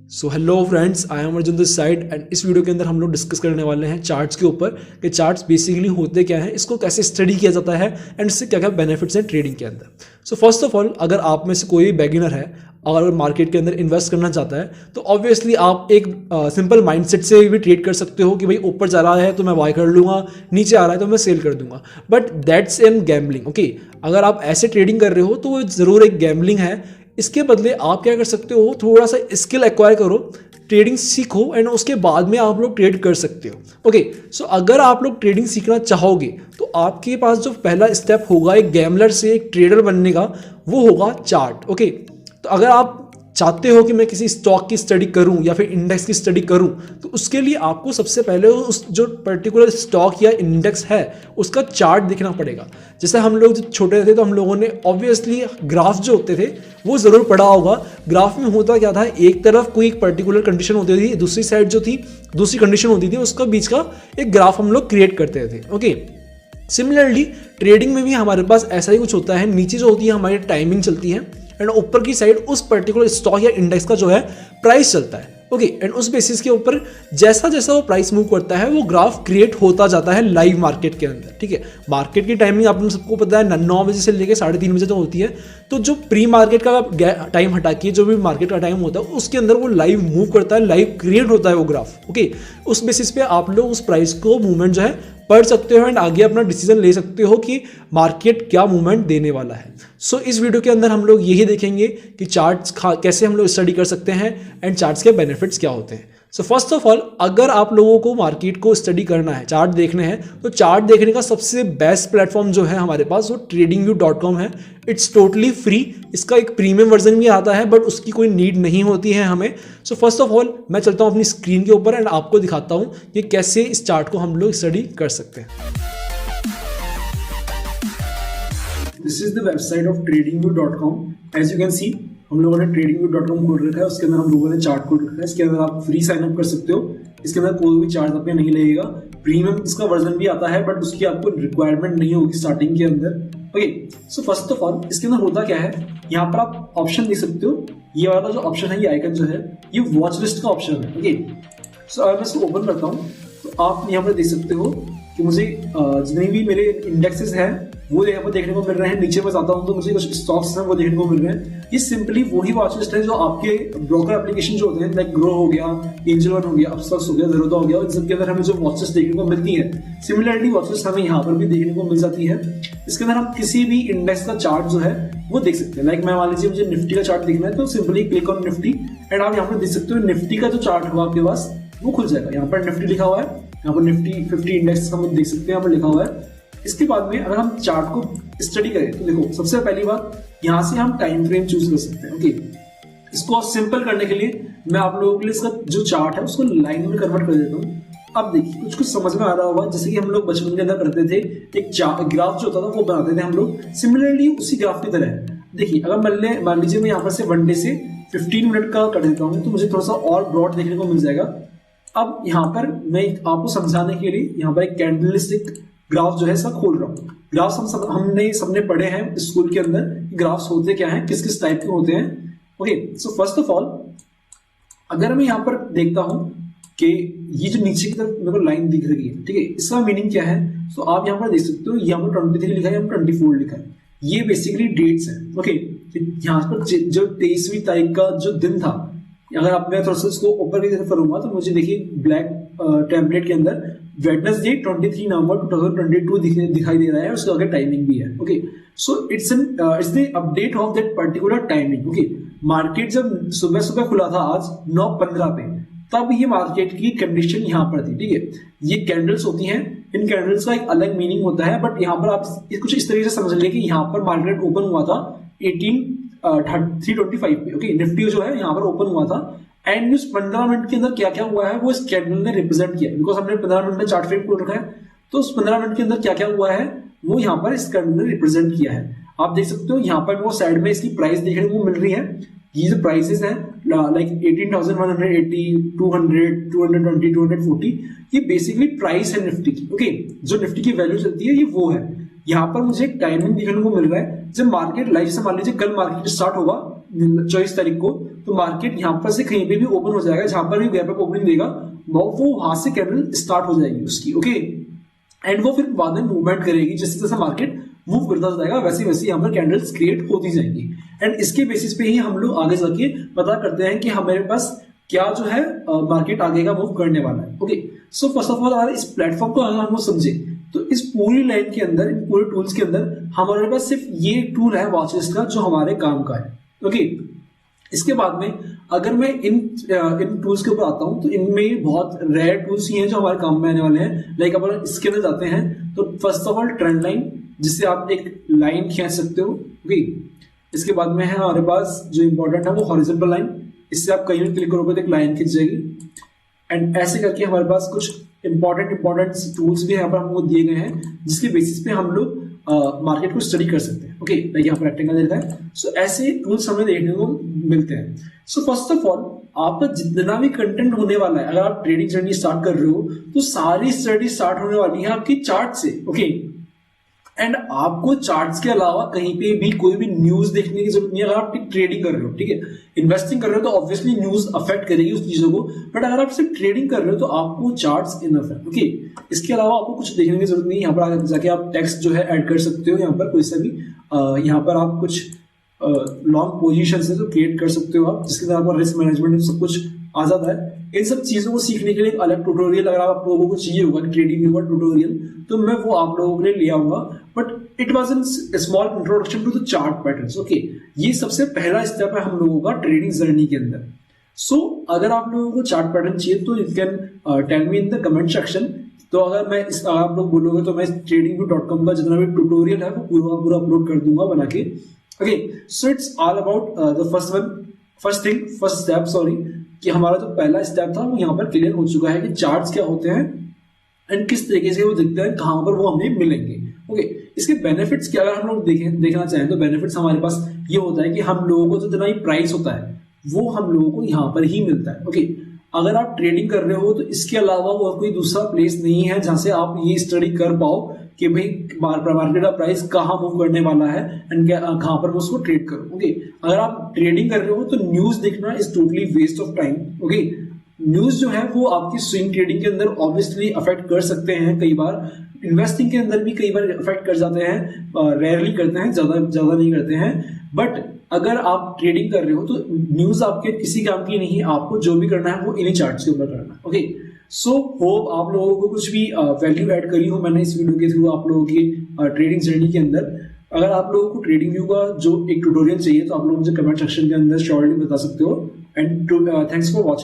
So hello friends, I am Arjun this side and इस video के अंदर हम लोग डिस्कस करने वाले हैं चार्ट्स के ऊपर कि चार्ट्स बेसिकली होते क्या हैं, इसको कैसे स्टडी किया जाता है एंड इससे क्या क्या बेनिफिट्स हैं ट्रेडिंग के अंदर। सो फर्स्ट ऑफ ऑल, अगर आप में से कोई बिगिनर है अगर मार्केट के अंदर इन्वेस्ट करना चाहता है तो ऑब्वियसली आप एक सिंपल माइंडसेट से भी ट्रेड कर सकते हो कि भाई ऊपर जा रहा है तो मैं बाय कर लूँगा, नीचे आ रहा है तो मैं सेल कर दूंगा, but that's an gambling. Okay, अगर आप ऐसे ट्रेडिंग कर रहे हो तो वो ज़रूर एक गैम्बलिंग है। इसके बदले आप क्या कर सकते हो, थोड़ा सा स्किल एक्वायर करो, ट्रेडिंग सीखो एंड उसके बाद में आप लोग ट्रेड कर सकते हो। ओके, सो अगर आप लोग ट्रेडिंग सीखना चाहोगे तो आपके पास जो पहला स्टेप होगा एक गैमलर से एक ट्रेडर बनने का, वो होगा चार्ट। ओके, तो अगर आप चाहते हो कि मैं किसी स्टॉक की स्टडी करूं या फिर इंडेक्स की स्टडी करूं तो उसके लिए आपको सबसे पहले उस जो पर्टिकुलर स्टॉक या इंडेक्स है उसका चार्ट देखना पड़ेगा। जैसे हम लोग जब छोटे थे तो हम लोगों ने ऑब्वियसली ग्राफ जो होते थे वो ज़रूर पढ़ा होगा। ग्राफ में होता क्या था, एक तरफ कोई एक पर्टिकुलर कंडीशन होती थी, दूसरी साइड जो थी दूसरी कंडीशन होती थी, उसका बीच का एक ग्राफ हम लोग क्रिएट करते थे। ओके, सिमिलरली ट्रेडिंग में भी हमारे पास ऐसा ही कुछ होता है। नीचे जो होती है हमारी टाइमिंग चलती है एंड ऊपर की साइड उस पर्टिकुलर स्टॉक या इंडेक्स का जो है प्राइस चलता है। ओके, एंड उस बेसिस के ऊपर जैसा जैसा वो प्राइस मूव करता है वो ग्राफ क्रिएट होता जाता है लाइव मार्केट के अंदर। ठीक है, मार्केट की टाइमिंग आप लोग सबको पता है 9 बजे से लेकर 3:30 बजे तक होती है। तो जो प्री मार्केट का टाइम हटा के जो भी मार्केट का टाइम होता है उसके अंदर वो लाइव मूव करता है, लाइव क्रिएट होता है वो ग्राफ। ओके, उस बेसिस पे आप लोग उस प्राइस को मूवमेंट जो है पढ़ सकते हो एंड आगे अपना डिसीजन ले सकते हो कि मार्केट क्या मूवमेंट देने वाला है। सो इस वीडियो के अंदर हम लोग यही देखेंगे कि चार्ट्स कैसे हम लोग स्टडी कर सकते हैं एंड चार्ट्स के बेनिफिट्स क्या होते हैं। सो फर्स्ट ऑफ ऑल, अगर आप लोगों को मार्केट को स्टडी करना है, चार्ट देखने हैं, तो चार्ट देखने का सबसे बेस्ट प्लेटफॉर्म जो है हमारे पास वो tradingview.com है। It's totally free. इसका एक प्रीमियम वर्जन भी आता है बट उसकी कोई नीड नहीं होती है हमें। सो फर्स्ट ऑफ ऑल मैं चलता हूँ अपनी स्क्रीन के ऊपर एंड आपको दिखाता हूँ कि कैसे इस चार्ट को हम लोग स्टडी कर सकते हैं। This is the website of tradingview.com। As you can see हम लोगों ने tradingview.com खोल रखा है, उसके अंदर हम लोगों ने चार्ट खोल रखा है। इसके अंदर आप फ्री साइन अप कर सकते हो, इसके अंदर कोई भी चार्ज आपके नहीं लगेगा। प्रीमियम इसका वर्जन भी आता है बट उसकी आपको रिक्वायरमेंट नहीं होगी स्टार्टिंग के अंदर। Okay, so first of all इसके अंदर होता क्या है, यहाँ पर आप ऑप्शन देख सकते हो। ये वाला जो ऑप्शन है, ये आइकन जो है, ये वॉच लिस्ट का ऑप्शन है। ओके, सो अगर मैं इसको ओपन करता हूँ तो आप यहाँ पर देख सकते हो कि मुझे जितने भी मेरे इंडेक्सेस हैं वो यहाँ पर देखने को मिल रहे हैं। नीचे में जाता हूँ तो मुझे कुछ स्टॉक्स हैं वो देखने को मिल रहे हैं। ये सिंपली वही वॉच लिस्ट है जो आपके ब्रोकर एप्लीकेशन जो होते हैं, लाइक ग्रो हो गया, एंजल वन हो गया, अपस्टॉक्स हो गया, ज़ेरोधा हो गया, इन सबके अंदर हमें जो वॉच लिस्ट देखने को मिलती है, सिमिलरली वॉच लिस्ट हमें यहाँ पर भी देखने को मिल जाती है। इसके अंदर हम किसी भी इंडेक्स का चार्ट जो है वो देख सकते हैं। लाइक मैं मान लीजिए मुझे निफ्टी का चार्ट देखना है तो simply click on Nifty and आप यहाँ पर देख सकते हो निफ्टी का जो चार्ट होगा आपके पास वो खुल जाएगा। यहाँ पर निफ्टी लिखा हुआ है, यहाँ पर निफ्टी 50 इंडेक्स हम देख सकते हैं, यहाँ पर लिखा हुआ है। इसके बाद में अगर हम चार्ट को स्टडी करें तो देखो, सबसे पहली बात यहाँ से हम टाइम फ्रेम चूज कर सकते हैं। ओके, इसको सिंपल करने के लिए मैं आप लोगों के लिए इसका जो चार्ट है उसको लाइन में कन्वर्ट कर देता हूँ। अब देखिए कुछ समझ में आ रहा होगा, जैसे कि हम लोग बचपन के अंदर करते थे, एक ग्राफ जो होता था वो बनाते थे हम लोग, सिमिलरली उसी ग्राफ की तरह। देखिए अगर मान लीजिए मैं यहाँ पर से वन डे से 15 मिनट का कर देता हूँ तो मुझे थोड़ा सा और ब्रॉड देखने को मिल जाएगा। अब यहाँ पर मैं आपको समझाने के लिए यहाँ पर एक कैंडलस्टिक ग्राफ जो है इसका खोल रहा हूँ। ग्राफ्स हमने सबने पढ़े हैं स्कूल के अंदर, ग्राफ्स होते क्या हैं, किस किस टाइप के होते हैं। Okay, so first of all अगर मैं यहाँ पर देखता हूँ कि ये जो नीचे की तरफ मेरे को लाइन दिख रही है, ठीक है, इसका मीनिंग क्या है, तो आप यहाँ पर देख सकते हो, यहाँ पर 23 लिखा है, यहाँ पर 24 लिखा है। ये बेसिकली डेट्स है। ओके, यहाँ पर जो 23वीं तारीख का जो दिन था, अगर आप मैं थोड़ा सा इसको ऊपर की तरफ करूंगा तो मुझे देखिए ब्लैक टेम्पलेट के अंदर वेडनेसडे 23 नवंबर 2022 दिखाई दे रहा है, उसका आगे टाइमिंग भी है। Okay, so it's the update of that particular timing. Okay, market जब सुबह सुबह खुला था आज 9:15 पे, तब ये मार्केट की कंडीशन यहाँ पर थी। ठीक है, ये कैंडल्स होती हैं, इन कैंडल्स का एक अलग मीनिंग होता है बट यहाँ पर आप कुछ इस तरीके से समझ लें कि यहाँ पर मार्केट ओपन हुआ था 325 पे। ओके, निफ्टी जो है यहाँ पर ओपन हुआ था एंड उस 15 मिनट के अंदर क्या क्या हुआ है वो इस कैंडल ने रिप्रेजेंट किया। बिकॉज हमने 15 मिनट में चार्ट फ्रेम खोल रखा है तो उस 15 मिनट के अंदर क्या क्या हुआ है वो यहाँ पर इस कैंडल ने रिप्रेजेंट किया है। आप देख सकते हो यहाँ पर वो साइड में इसकी प्राइस देखने को मिल रही है। ये जो प्राइसेस हैं लाइक 18,180, 200, 220, 240, ये बेसिकली प्राइस है निफ्टी की। ओके, जो निफ्टी की वैल्यू चलती है ये वो है। यहाँ पर मुझे एक टाइमिंग देखने को मिल रहा है, जब मार्केट लाइव से मान लीजिए कल मार्केट स्टार्ट होगा 24 तारीख को, तो मार्केट यहाँ पर से कहीं पे भी ओपन हो जाएगा, जहां पर भी गैप अप ओपनिंग देगा वो वहां से कैंडल स्टार्ट हो जाएगी उसकी, ओके। एंड वो फिर बाद में मूवमेंट करेगी, जैसे जैसे मार्केट मूव करता जाएगा वैसे वैसे यहाँ पर कैंडल्स क्रिएट होती जाएंगी। एंड इसके बेसिस पे ही हम लोग आगे जाके पता करते हैं कि हमारे पास क्या जो है मार्केट आगे का मूव करने वाला है, okay. So first of all अगर इस प्लेटफॉर्म को अगर हम लोग समझे तो इस पूरी लाइन के अंदर, इन पूरे टूल्स के अंदर हमारे पास सिर्फ ये टूल है वॉच लिस्ट का जो हमारे काम का है, ओके। इसके बाद में अगर मैं इन टूल्स के ऊपर आता हूं तो इनमें बहुत रेयर टूल्स ही हैं जो हमारे काम में आने वाले हैं। लाइक अपन इसके अंदर जाते हैं तो first of all trend line, जिससे आप एक लाइन खींच सकते हो, ओके। इसके बाद में है हमारे पास जो इंपॉर्टेंट है वो हॉरिजॉन्टल लाइन, इससे आप कहीं भी क्लिक करोगे तो एक लाइन खींच जाएगी। एंड ऐसे करके हमारे पास कुछ इंपॉर्टेंट टूल्स भी यहाँ पर हमको दिए गए हैं जिसके बेसिस पे हम लोग मार्केट को स्टडी कर सकते हैं, ओके। लाइक यहाँ पर रेक्टेंगल दे रखा है, सो ऐसे टूल्स हमें देखने को मिलते हैं। सो फर्स्ट ऑफ ऑल आपका जितना भी कंटेंट होने वाला है, अगर आप ट्रेडिंग जर्नी स्टार्ट कर रहे हो तो सारी स्टडी स्टार्ट होने वाली है आपकी चार्ट से, ओके। एंड आपको चार्ट्स के अलावा कहीं पे भी कोई भी न्यूज देखने की जरूरत नहीं है अगर आप ट्रेडिंग कर रहे हो, ठीक है। इन्वेस्टिंग कर रहे हो तो ऑब्वियसली न्यूज अफेक्ट करेगी उस चीजों को, बट अगर आप सिर्फ ट्रेडिंग कर रहे हो तो आपको चार्ट्स इनफ है, ओके। इसके अलावा आपको कुछ देखने की जरूरत नहीं है। यहाँ पर आगे जाके आप टेक्स्ट जो है ऐड कर सकते हो, यहाँ पर कोई सा भी यहाँ पर आप कुछ लॉन्ग पोजीशन से जो क्रिएट कर सकते हो आप, जिसके अंदर आपका रिस्क मैनेजमेंट सब कुछ आ जाता है। इन सब चीजों को सीखने के लिए एक अलग ट्यूटोरियल अगर आप लोगों को चाहिए होगा ट्रेडिंग व्यू का ट्यूटोरियल, तो मैं वो आप लोगों के लिए ले आऊंगा, but it was an small introduction to the chart patterns, okay. ये सबसे पहला स्टेप है हम लोगों का ट्रेडिंग जर्नी के अंदर। सो अगर आप लोगों को चार्ट पैटर्न चाहिए तो you can tell me in the comment section. तो अगर मैं आप लोग बोलोगे तो मैं tradingview.com का जितना भी ट्यूटोरियल है वो पूरा अपलोड कर दूंगा बना के, okay. So it's all about the first step कि हमारा जो पहला स्टेप था वो यहाँ पर क्लियर हो चुका है कि चार्ट्स क्या होते हैं एंड किस तरीके से वो दिखते हैं, कहाँ पर वो हमें मिलेंगे, ओके। इसके बेनिफिट्स क्या अगर हम लोग देखना चाहें तो बेनिफिट्स हमारे पास ये होता है कि हम लोगों को जितना ही प्राइस होता है वो हम लोगों को यहाँ पर ही मिलता है, ओके। अगर आप ट्रेडिंग कर रहे हो तो इसके अलावा और कोई दूसरा प्लेस नहीं है जहां से आप ये स्टडी कर पाओ कि भाई मार्केट का प्राइस कहाँ मूव करने वाला है एंड कहाँ पर मैं उसको ट्रेड करूं, ओके। अगर आप ट्रेडिंग कर रहे हो तो न्यूज देखना is totally waste of time, okay. News जो है वो आपकी स्विंग ट्रेडिंग के अंदर ऑब्वियसली अफेक्ट कर सकते हैं, कई बार इन्वेस्टिंग के अंदर भी कई बार अफेक्ट कर जाते हैं, रेयरली करते हैं, ज्यादा नहीं करते हैं। बट अगर आप ट्रेडिंग कर रहे हो तो न्यूज आपके किसी काम की नहीं, आपको जो भी करना है वो इन्हीं चार्ट्स के ऊपर करना है, ओके। सो होप आप लोगों को कुछ भी वैल्यू ऐड करी हो मैंने इस वीडियो के थ्रू आप लोगों की ट्रेडिंग जर्नी के अंदर। अगर आप लोगों को ट्रेडिंग व्यू का जो एक ट्यूटोरियल चाहिए तो आप लोग मुझे कमेंट सेक्शन के अंदर श्योरली बता सकते हो। And thanks for watching.